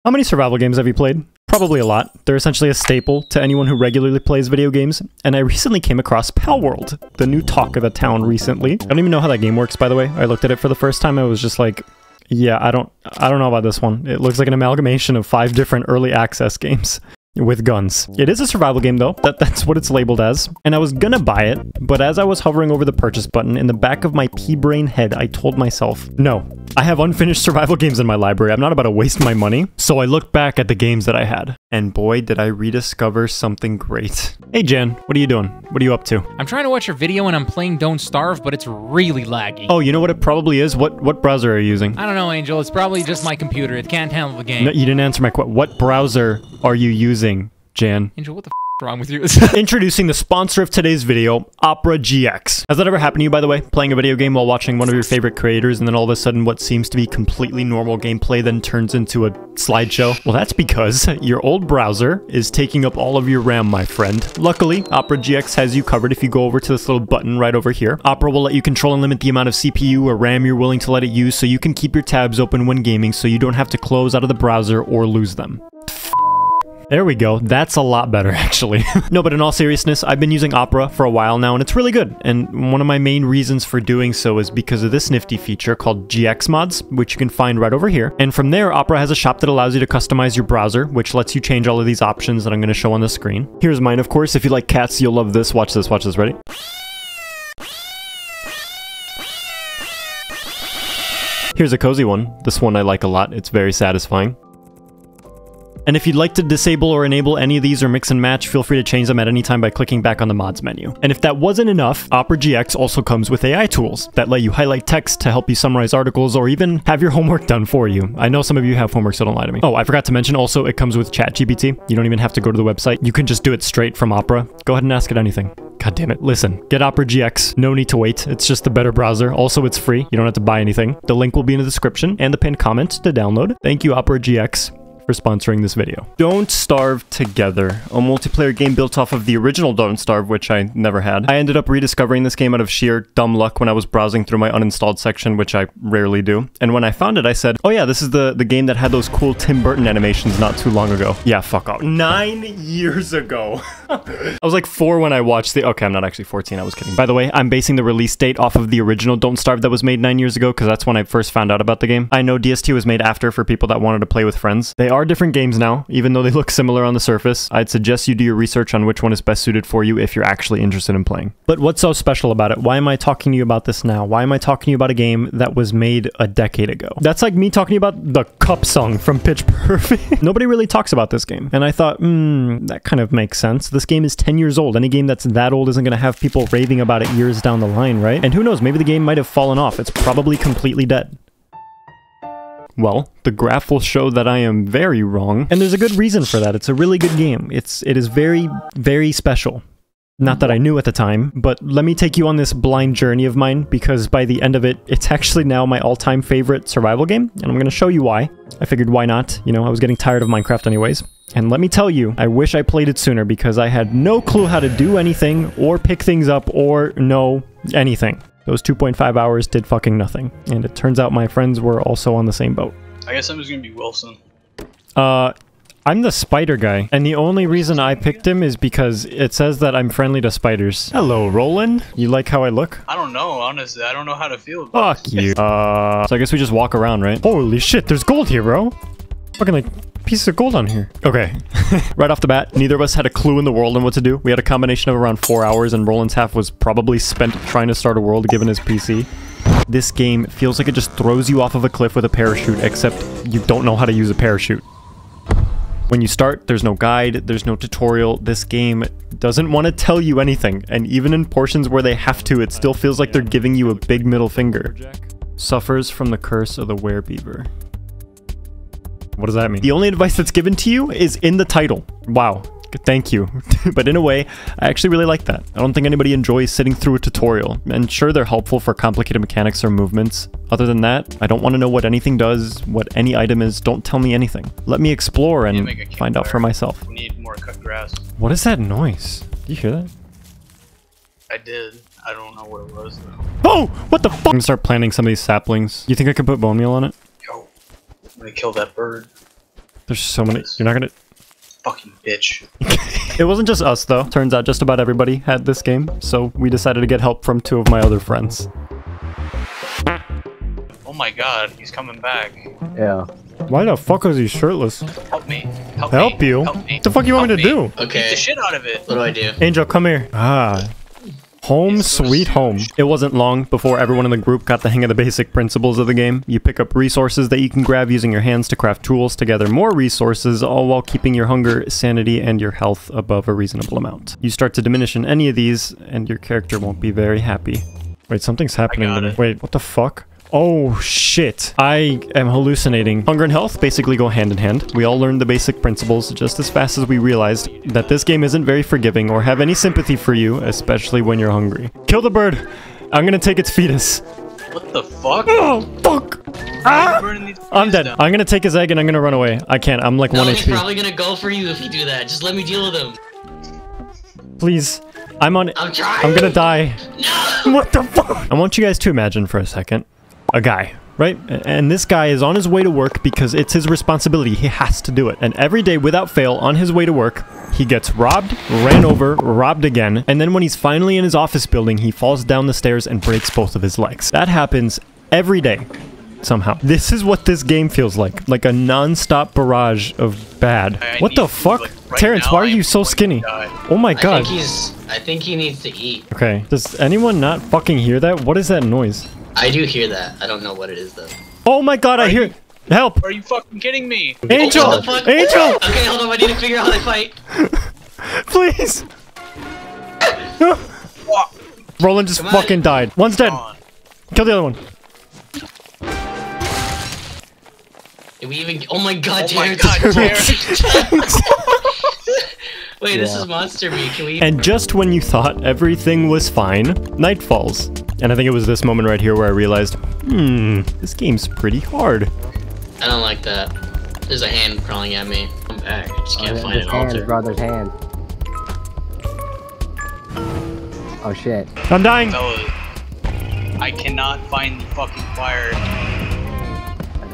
How many survival games have you played? Probably a lot. They're essentially a staple to anyone who regularly plays video games, and I recently came across Palworld, the new talk of the town recently. I don't even know how that game works, by the way. I looked at it for the first time, I was just like, yeah, I don't know about this one. It looks like an amalgamation of 5 different early access games. With guns. It is a survival game though, that's what it's labeled as. And I was gonna buy it, but as I was hovering over the purchase button, in the back of my pea-brain head, I told myself, no, I have unfinished survival games in my library, I'm not about to waste my money. So I looked back at the games that I had, and boy did I rediscover something great. Hey Jan, what are you doing? What are you up to? I'm trying to watch your video and I'm playing Don't Starve, but it's really laggy. Oh, you know what it probably is? What browser are you using? I don't know, Angel, it's probably just my computer, it can't handle the game. No, you didn't answer my question. What browser are you using, Jan? Angel, what the f is wrong with you? Introducing the sponsor of today's video, Opera GX. Has that ever happened to you, by the way? Playing a video game while watching one of your favorite creators, and then all of a sudden what seems to be completely normal gameplay then turns into a slideshow? Well, that's because your old browser is taking up all of your RAM, my friend. Luckily, Opera GX has you covered if you go over to this little button right over here. Opera will let you control and limit the amount of CPU or RAM you're willing to let it use, so you can keep your tabs open when gaming so you don't have to close out of the browser or lose them. There we go. That's a lot better, actually. No, but in all seriousness, I've been using Opera for a while now, and it's really good. And one of my main reasons for doing so is because of this nifty feature called GX Mods, which you can find right over here. And from there, Opera has a shop that allows you to customize your browser, which lets you change all of these options that I'm going to show on the screen. Here's mine, of course. If you like cats, you'll love this. Watch this. Watch this. Ready? Here's a cozy one. This one I like a lot. It's very satisfying. And if you'd like to disable or enable any of these or mix and match, feel free to change them at any time by clicking back on the mods menu. And if that wasn't enough, Opera GX also comes with AI tools that let you highlight text to help you summarize articles or even have your homework done for you. I know some of you have homework, so don't lie to me. Oh, I forgot to mention also it comes with ChatGPT. You don't even have to go to the website. You can just do it straight from Opera. Go ahead and ask it anything. God damn it. Listen, get Opera GX. No need to wait. It's just the better browser. Also, it's free. You don't have to buy anything. The link will be in the description and the pinned comment to download. Thank you, Opera GX, for sponsoring this video. Don't Starve Together, a multiplayer game built off of the original Don't Starve, which I never had. I ended up rediscovering this game out of sheer dumb luck when I was browsing through my uninstalled section, which I rarely do. And when I found it, I said, oh yeah, this is the game that had those cool Tim Burton animations not too long ago. Yeah, fuck off. 9 years ago. I was like 4 when I watched the... Okay, I'm not actually 14, I was kidding. By the way, I'm basing the release date off of the original Don't Starve that was made 9 years ago, because that's when I first found out about the game. I know DST was made after for people that wanted to play with friends. They are different games now, even though they look similar on the surface. I'd suggest you do your research on which one is best suited for you if you're actually interested in playing. But what's so special about it? Why am I talking to you about this now? Why am I talking to you about a game that was made a decade ago? That's like me talking to you about the Cup song from Pitch Perfect. Nobody really talks about this game. And I thought, that kind of makes sense. This game is 10 years old. Any game that's that old isn't going to have people raving about it years down the line, right? And who knows, maybe the game might have fallen off. It's probably completely dead. Well, the graph will show that I am very wrong, and there's a good reason for that. It's a really good game. It is very, very special. Not that I knew at the time, but let me take you on this blind journey of mine, because by the end of it, it's actually now my all-time favorite survival game, and I'm going to show you why. I figured why not? You know, I was getting tired of Minecraft anyways. And let me tell you, I wish I played it sooner because I had no clue how to do anything, or pick things up, or know anything. Those 2.5 hours did fucking nothing. And it turns out my friends were also on the same boat. I guess I'm just gonna be Wilson. I'm the spider guy. And the only reason I picked him is because it says that I'm friendly to spiders. Hello, Roland. You like how I look? I don't know, honestly. I don't know how to feel about Fuck you. So I guess we just walk around, right? Holy shit, there's gold here, bro. Fucking like pieces of gold on here. Okay. Right off the bat, neither of us had a clue in the world on what to do. We had a combination of around 4 hours, and Roland's half was probably spent trying to start a world given his PC. This game feels like it just throws you off of a cliff with a parachute, except you don't know how to use a parachute. When you start, there's no guide, there's no tutorial. This game doesn't want to tell you anything, and even in portions where they have to, it still feels like they're giving you a big middle finger. Suffers from the curse of the werebeaver. What does that mean? The only advice that's given to you is in the title. Wow. Thank you. But in a way, I actually really like that. I don't think anybody enjoys sitting through a tutorial. And sure, they're helpful for complicated mechanics or movements. Other than that, I don't want to know what anything does, what any item is. Don't tell me anything. Let me explore and find out for myself. We need more cut grass. What is that noise? Do you hear that? I did. I don't know what it was though. Oh! What the fuck? I'm gonna start planting some of these saplings. You think I could put bone meal on it? Yo, I'm gonna kill that bird. There's so many. You're not gonna... Fucking bitch. It wasn't just us, though. Turns out just about everybody had this game, so we decided to get help from 2 of my other friends. Oh my god, he's coming back. Yeah. Why the fuck is he shirtless? Help me. Help Help me. you? Help me. What the fuck you want me to do? Beat the Okay. shit out of it. What do I do? Angel, come here. Ah. Home It's so sweet home. It wasn't long before everyone in the group got the hang of the basic principles of the game. You pick up resources that you can grab using your hands to craft tools to gather more resources, all while keeping your hunger, sanity, and your health above a reasonable amount. You start to diminish in any of these, and your character won't be very happy. Wait, something's happening to me. Wait, what the fuck? Oh shit. I am hallucinating. Hunger and health basically go hand in hand. We all learned the basic principles just as fast as we realized that this game isn't very forgiving or have any sympathy for you, especially when you're hungry. Kill the bird. I'm gonna take its fetus. What the fuck? Oh, fuck. Ah! I'm dead. I'm gonna take his egg and I'm gonna run away. I can't. I'm like 1 No, he's HP. probably gonna go for you if you do that. Just let me deal with him. Please. I'm on it. I'm trying. I'm gonna die. No! What the fuck? I want you guys to imagine for a second. A guy, right? And this guy is on his way to work because it's his responsibility. He has to do it. And every day, without fail, on his way to work, he gets robbed, ran over, robbed again. And then when he's finally in his office building, he falls down the stairs and breaks both of his legs. That happens every day, somehow. This is what this game feels like a non-stop barrage of bad. What the fuck? Like, right Terrence, now, why are you I'm so going to skinny? die. Oh my god. I think he needs to eat. Okay, does anyone not fucking hear that? What is that noise? I do hear that. I don't know what it is though. Oh my god, I hear it. Help! Are you fucking kidding me? Angel! What the fuck? Angel! Okay, hold on. I need to figure out how they fight. Please! Roland just Come on. fucking died. One's dead. Come on. Kill the other one. Did we even? Oh my god, Oh my Terrence. god, Terrence. Wait, this Yeah. is Monster Me. Can we? And just when you thought everything was fine, night falls. And I think it was this moment right here where I realized, this game's pretty hard. I don't like that. There's a hand crawling at me. I'm back. I just can't find There's an hands, altar. bro. There's hands. Oh shit. I'm dying. Fellas, I cannot find the fucking fire. I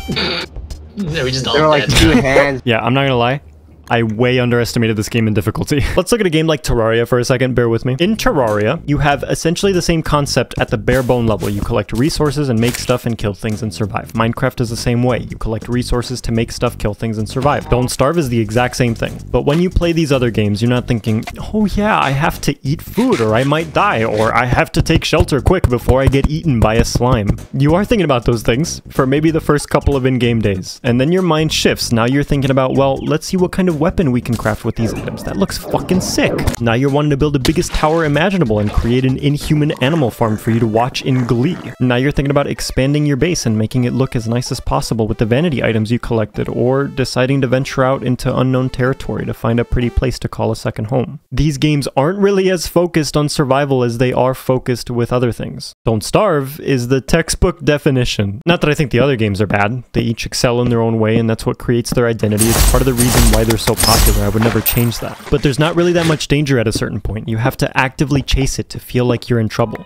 died. We just all There were like dead. 2 hands. Yeah, I'm not gonna lie. I way underestimated this game in difficulty. Let's look at a game like Terraria for a second, bear with me. In Terraria, you have essentially the same concept at the bare bone level. You collect resources and make stuff and kill things and survive. Minecraft is the same way. You collect resources to make stuff, kill things, and survive. Don't Starve is the exact same thing. But when you play these other games, you're not thinking, oh yeah, I have to eat food or I might die, or I have to take shelter quick before I get eaten by a slime. You are thinking about those things for maybe the first couple of in-game days. And then your mind shifts. Now you're thinking about, well, let's see what kind of weapon we can craft with these items. That looks fucking sick. Now you're wanting to build the biggest tower imaginable and create an inhuman animal farm for you to watch in glee. Now you're thinking about expanding your base and making it look as nice as possible with the vanity items you collected, or deciding to venture out into unknown territory to find a pretty place to call a second home. These games aren't really as focused on survival as they are focused with other things. Don't Starve is the textbook definition. Not that I think the other games are bad. They each excel in their own way, and that's what creates their identity. It's part of the reason why they're so popular. I would never change that. But there's not really that much danger at a certain point. You have to actively chase it to feel like you're in trouble.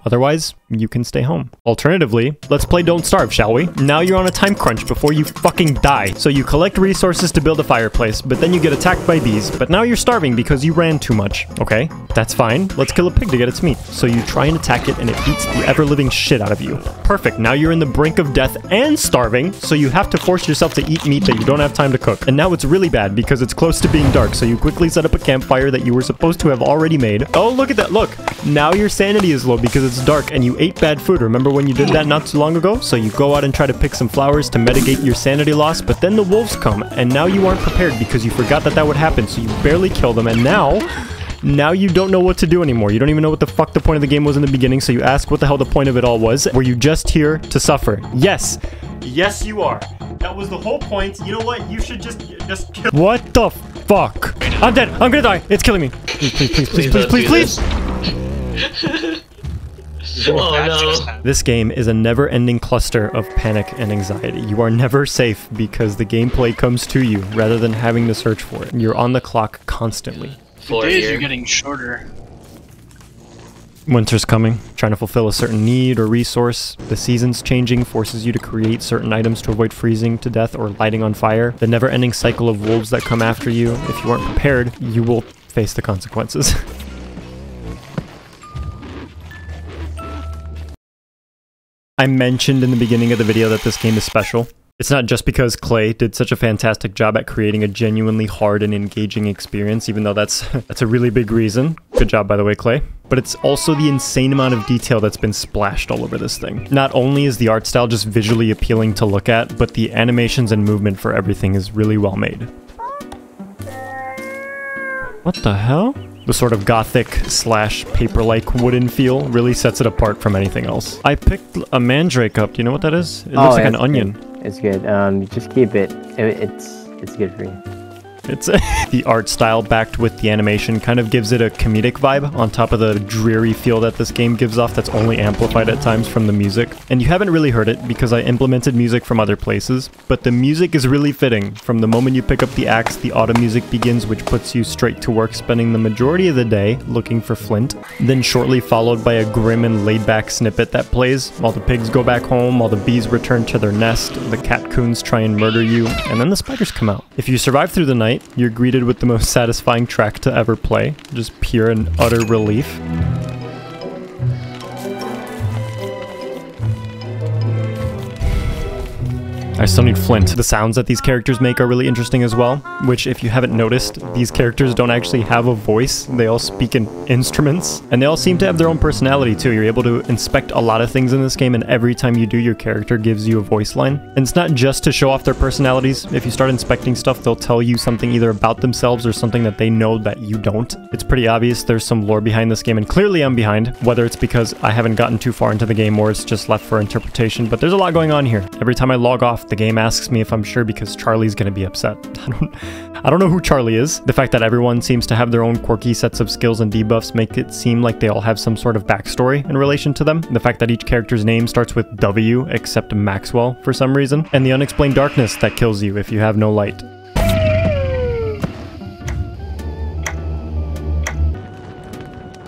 Otherwise, you can stay home. Alternatively, let's play Don't Starve, shall we? Now you're on a time crunch before you fucking die. So you collect resources to build a fireplace, but then you get attacked by bees, but now you're starving because you ran too much. Okay, that's fine. Let's kill a pig to get its meat. So you try and attack it and it beats the ever-living shit out of you. Perfect, now you're in the brink of death and starving, so you have to force yourself to eat meat that you don't have time to cook. And now it's really bad because it's close to being dark, so you quickly set up a campfire that you were supposed to have already made. Oh, look at that, look! Now your sanity is low because it's dark and you ate bad food. Remember when you did that not too long ago? So you go out and try to pick some flowers to mitigate your sanity loss, but then the wolves come, and now you aren't prepared because you forgot that that would happen, so you barely kill them, and now you don't know what to do anymore. You don't even know what the fuck the point of the game was in the beginning, so you ask what the hell the point of it all was. Were you just here to suffer? Yes. Yes, you are. That was the whole point. You know what? You should just kill. What the fuck? I'm dead. I'm gonna die. It's killing me. Please. Oh no. This game is a never-ending cluster of panic and anxiety. You are never safe because the gameplay comes to you rather than having to search for it. You're on the clock constantly. The days are getting shorter. Winter's coming, trying to fulfill a certain need or resource. The seasons changing forces you to create certain items to avoid freezing to death or lighting on fire. The never-ending cycle of wolves that come after you. If you aren't prepared, you will face the consequences. I mentioned in the beginning of the video that this game is special. It's not just because Clay did such a fantastic job at creating a genuinely hard and engaging experience, even though that's a really big reason. Good job, by the way, Clay. But it's also the insane amount of detail that's been splashed all over this thing. Not only is the art style just visually appealing to look at, but the animations and movement for everything is really well made. What the hell? The sort of gothic slash paper-like wooden feel really sets it apart from anything else. I picked a mandrake up. Do you know what that is? It looks like an onion. It's good. Just keep it. It's good for you. It's the art style backed with the animation kind of gives it a comedic vibe on top of the dreary feel that this game gives off that's only amplified at times from the music. And you haven't really heard it because I implemented music from other places, but the music is really fitting. From the moment you pick up the axe, the autumn music begins, which puts you straight to work spending the majority of the day looking for flint. Then shortly followed by a grim and laid-back snippet that plays while the pigs go back home, while the bees return to their nest, the catcoons try and murder you, and then the spiders come out. If you survive through the night, you're greeted with the most satisfying track to ever play. Just pure and utter relief. I still need flint. The sounds that these characters make are really interesting as well, which if you haven't noticed, these characters don't actually have a voice. They all speak in instruments, and they all seem to have their own personality too. You're able to inspect a lot of things in this game, and every time you do, your character gives you a voice line. And it's not just to show off their personalities. If you start inspecting stuff, they'll tell you something either about themselves or something that they know that you don't. It's pretty obvious there's some lore behind this game, and clearly I'm behind, whether it's because I haven't gotten too far into the game or it's just left for interpretation, but there's a lot going on here. Every time I log off, the game asks me if I'm sure because Charlie's gonna be upset. I don't know who Charlie is. The fact that everyone seems to have their own quirky sets of skills and debuffs make it seem like they all have some sort of backstory in relation to them. The fact that each character's name starts with W except Maxwell for some reason. And the unexplained darkness that kills you if you have no light.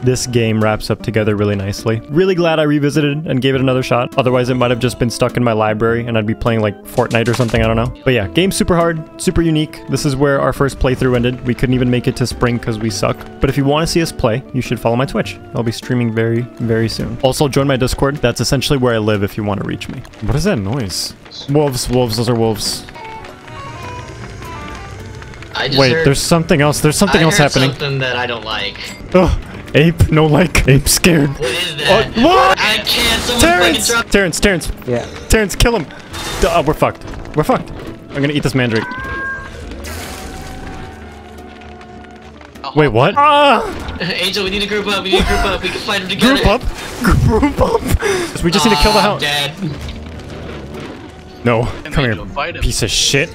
This game wraps up together really nicely. Really glad I revisited and gave it another shot. Otherwise, it might have just been stuck in my library and I'd be playing like Fortnite or something, I don't know. But yeah, game's super hard, super unique. This is where our first playthrough ended. We couldn't even make it to spring because we suck. But if you want to see us play, you should follow my Twitch. I'll be streaming very, very soon. Also, join my Discord. That's essentially where I live if you want to reach me. What is that noise? Wolves, wolves, those are wolves. Wait, there's something else. There's something else happening. Something that I don't like. Oh. Ape, no like. Ape scared. What is that? What? I can't. Someone Terrence. Yeah. Terrence, kill him. We're fucked. We're fucked. I'm gonna eat this mandrake. Wait, what? Ah! Angel, we need to group up. We need to group up. We can fight him together. Group up? Group up? We just need to kill the hound. Dead. No. Come Go here. fight him. Piece of shit.